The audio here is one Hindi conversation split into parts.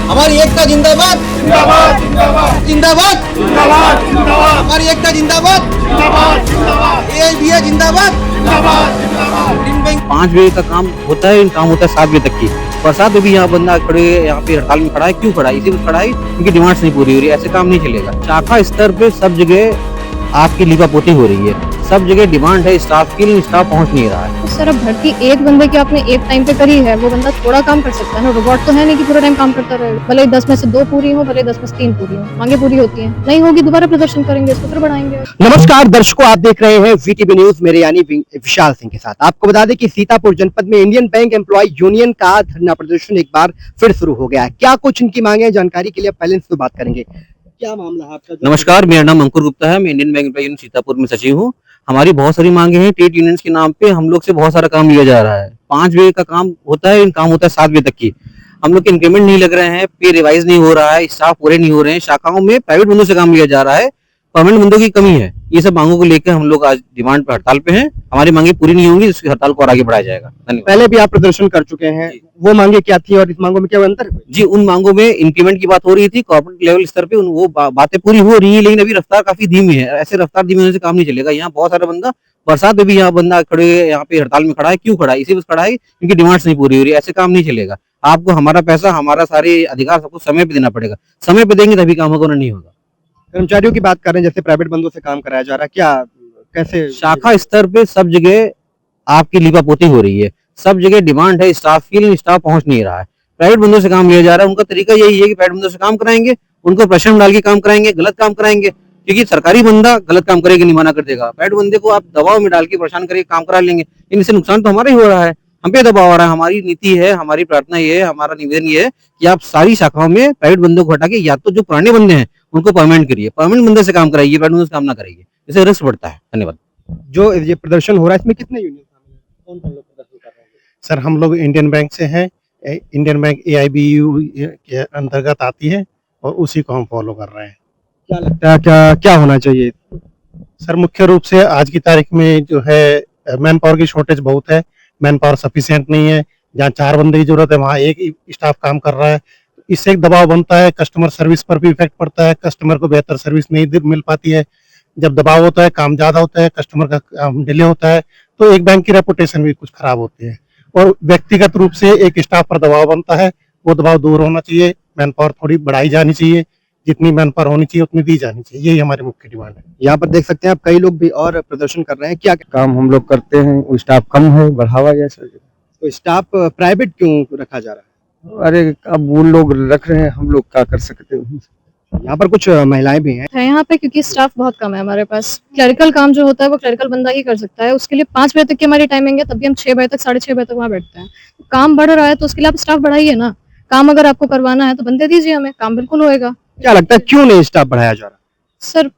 हमारी एकता जिंदाबाद जिंदाबाद जिंदाबाद जिंदाबाद जिंदाबाद जिंदाबाद हमारी एकता जिंदाबाद जिंदाबाद जिंदाबाद एआईबीआई जिंदाबाद जिंदाबाद जिंदाबाद। इंडियन बैंक 5 बजे का काम होता है, काम होता है 7 बजे तक की। बरसात में भी यहाँ बंदा खड़े यहाँ पे हड़ताल में खड़ा है। क्यों खड़ा है? इसी वक्त खड़ा है क्योंकि डिमांड्स नहीं पूरी हो रही है। ऐसे काम नहीं चलेगा। शाखा स्तर पे सब जगह आपकी लीपापोती हो रही है। सब जगह डिमांड है स्टाफ की, लेकिन स्टाफ पहुंच नहीं रहा है। तो सर अब भर्ती एक बंदे की आपने एक टाइम पे करी है, वो बंदा थोड़ा काम कर सकता है ना। रोबोट तो है नहीं कि पूरा टाइम काम करता रहे। भले 10 में से 2 पूरी हो, भले 10 में से 3 पूरी हो, मांगे पूरी होती हैं। नहीं होगी दोबारा प्रदर्शन करेंगे, इसको फिर बढ़ाएंगे। नमस्कार दर्शकों, आप देख रहे हैं वीटीवी न्यूज, मेरे यानी विशाल सिंह के साथ। आपको बता दें कि सीतापुर जनपद में इंडियन बैंक एम्प्लॉय यूनियन का धरना प्रदर्शन एक बार फिर शुरू हो गया है। क्या कुछ इनकी मांगे हैं, जानकारी के लिए पहले इनसे बात करेंगे। क्या मामला है आपका? नमस्कार, मेरा नाम अंकुर गुप्ता है। मैं Indian bank employ union Sitapur में सचिव हूँ। हमारी बहुत सारी मांगे हैं। ट्रेड यूनियंस के नाम पे हम लोग से बहुत सारा काम लिया जा रहा है। 5 बजे का काम होता है, काम होता है 7 बजे तक की। हम लोग के इंक्रीमेंट नहीं लग रहे हैं, पे रिवाइज नहीं हो रहा है, स्टाफ पूरे नहीं हो रहे हैं। शाखाओं में प्राइवेट बंदों से काम लिया जा रहा है, परमानेंट बंदों की कमी है। ये सब मांगों को लेकर हम लोग आज डिमांड पर हड़ताल पे हैं। हमारी मांगे पूरी नहीं होंगी, इसकी हड़ताल को और आगे बढ़ाया जाएगा। धन्यवाद। पहले भी आप प्रदर्शन कर चुके हैं, वो मांगे क्या थी और इस मांगों में क्या अंतर है? जी, उन मांगों में इंक्रीमेंट की बात हो रही थी। कॉर्पोरेट लेवल स्तर पे वो बातें पूरी हो रही है, लेकिन अभी रफ्तार काफी धीमी है। ऐसे रफ्तार धीमी होने से काम नहीं चलेगा। यहाँ बहुत सारा बंदा बरसात में भी यहाँ बंदा खड़े यहाँ पे हड़ताल में खड़ा है। क्यों खड़ा है? इसी वक्त खड़ा है क्योंकि डिमांड्स नहीं पूरी हो रही है। ऐसे काम नहीं चलेगा। आपको हमारा पैसा, हमारा सारे अधिकार सबको समय पे देना पड़ेगा। समय पे देंगे तभी काम होगा, नहीं होगा। कर्मचारियों की बात कर रहे हैं, जैसे प्राइवेट बंदों से काम कराया जा रहा है, क्या कैसे? शाखा स्तर पे सब जगह आपकी लीपापोती हो रही है। सब जगह डिमांड है स्टाफ की, लेकिन स्टाफ पहुंच नहीं रहा है। प्राइवेट बंदों से काम लिया जा रहा है। उनका तरीका यही है कि प्राइवेट बंदों से काम कराएंगे, उनको प्रेशर में डाल के काम कराएंगे, गलत काम कराएंगे। क्योंकि सरकारी बंदा गलत काम करेगा नहीं मना कर देगा। प्राइवेट बंदे को आप दबाव में डाल के परेशान करके काम करा लेंगे, लेकिन इससे नुकसान तो हमारा ही हो रहा है। हम पे दबाव आ रहा है। हमारी नीति है, हमारी प्रार्थना ये है, हमारा निवेदन ये है कि आप सारी शाखाओं में प्राइवेट बंदों को हटा के या तो जो पुराने बंदे हैं उनको परमानेंट करिए, परमानेंट बंदे से काम कराइए, प्राइवेट बंदों से काम ना कराइए। इससे रिस्क बढ़ता है। धन्यवाद। जो ये प्रदर्शन हो रहा है, इसमें कितने यूनियन शामिल हैं? कौन कौन लोग प्रदर्शन कर रहे हैं? सर हम लोग इंडियन बैंक से हैं। इंडियन बैंक एआईबीयू के अंतर्गत आती है और उसी को हम फॉलो कर रहे हैं। क्या लगता है क्या क्या होना चाहिए? सर मुख्य रूप से आज की तारीख में जो है मैन पावर की शॉर्टेज बहुत है। मैन पावर सफिशिएंट नहीं है। जहाँ 4 बंदे की जरूरत है वहाँ एक स्टाफ काम कर रहा है। इससे एक दबाव बनता है, कस्टमर सर्विस पर भी इफेक्ट पड़ता है। कस्टमर को बेहतर सर्विस नहीं मिल पाती है। जब दबाव होता है, काम ज्यादा होता है, कस्टमर का काम डिले होता है, तो एक बैंक की रेपुटेशन भी कुछ खराब होती है। और व्यक्तिगत रूप से एक स्टाफ पर दबाव बनता है, वो दबाव दूर होना चाहिए। मैन पावर थोड़ी बढ़ाई जानी चाहिए, जितनी मैन पावर होनी चाहिए उतनी दी जानी चाहिए। यही हमारी मुख्य डिमांड है। यहाँ पर देख सकते हैं आप, कई लोग भी और प्रदर्शन कर रहे हैं। क्या काम हम लोग करते हैं, वो स्टाफ कम है, बढ़ावा जैसा। तो स्टाफ प्राइवेट क्यों रखा जा रहा है? अरे अब वो लोग रख रहे हैं, हम लोग क्या कर सकते हैं। यहाँ पर कुछ महिलाएं भी हैं। है यहाँ पे क्योंकि स्टाफ बहुत कम है हमारे पास। क्लरिकल काम जो होता है वो क्लरिकल बंदा ही कर सकता है। उसके लिए 5 बजे तक की हमारी टाइमिंग है, तब भी हम 6 बजे तक, 6:30 बजे तक वहाँ बैठते हैं। काम बढ़ रहा है तो उसके लिए आप स्टाफ बढ़ाइए ना। काम अगर आपको करवाना है तो बंदे दीजिए हमें, काम बिल्कुल होएगा। क्या लगता है क्यों नहीं स्टाफ बढ़ाया जा रहा? सर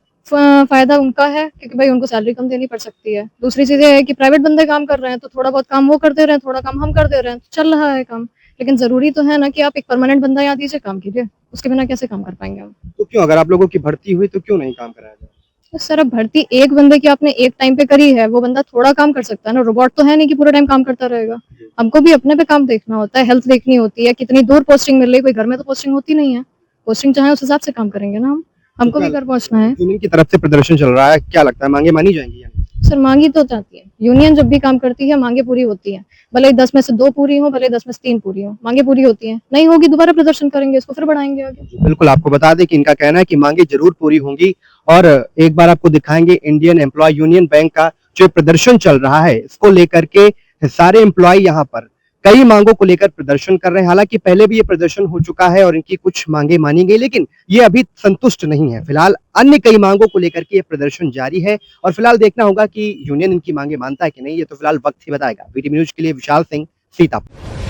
फायदा उनका है क्योंकि भाई उनको सैलरी कम देनी पड़ सकती है। दूसरी चीज ये है कि प्राइवेट बंदे काम कर रहे हैं तो थोड़ा बहुत काम वो कर दे रहे हैं, थोड़ा काम हम कर दे रहे हैं, तो चल रहा है काम। लेकिन जरूरी तो है ना कि आप एक परमानेंट बंदा यहाँ दीजिए काम के लिए। उसके बिना कैसे काम कर पाएंगे हम? तो क्यों, अगर आप लोगों की भर्ती हुई तो क्यों नहीं काम कराया जा रहा? तो सर अब भर्ती एक बंदे की आपने एक टाइम पे करी है, वो बंदा थोड़ा काम कर सकता है ना। रोबोट तो है नहीं कि पूरा टाइम काम करता रहेगा। हमको भी अपने पे काम देखना होता है, हेल्थ देखनी होती है, कितनी दूर पोस्टिंग मिल रही है। कोई घर में तो पोस्टिंग होती नहीं है। पोस्टिंग चाहे उस हिसाब से काम करेंगे ना हम। हमको भी घर पहुंचना है। यूनियन की तरफ से प्रदर्शन चल रहा है, क्या लगता है मांगे मानी जाएंगी? सर मांगी तो जाती है। यूनियन जब भी काम करती है मांगे पूरी होती है। भले 10 में से 2 पूरी हो, भले 10 में से 3 पूरी हो, मांगे पूरी होती है। नहीं होगी दोबारा प्रदर्शन करेंगे, इसको फिर बढ़ाएंगे आगे। बिल्कुल, आपको बता दें कि इनका कहना है कि मांगे जरूर पूरी होंगी। और एक बार आपको दिखाएंगे इंडियन एम्प्लॉय यूनियन बैंक का जो प्रदर्शन चल रहा है, इसको लेकर के सारे एम्प्लॉय यहाँ पर कई मांगों को लेकर प्रदर्शन कर रहे हैं। हालांकि पहले भी ये प्रदर्शन हो चुका है और इनकी कुछ मांगे मानी गई, लेकिन ये अभी संतुष्ट नहीं है। फिलहाल अन्य कई मांगों को लेकर के ये प्रदर्शन जारी है और फिलहाल देखना होगा कि यूनियन इनकी मांगे मानता है कि नहीं। ये तो फिलहाल वक्त ही बताएगा। वीटीवी न्यूज के लिए विशाल सिंह, सीतापुर।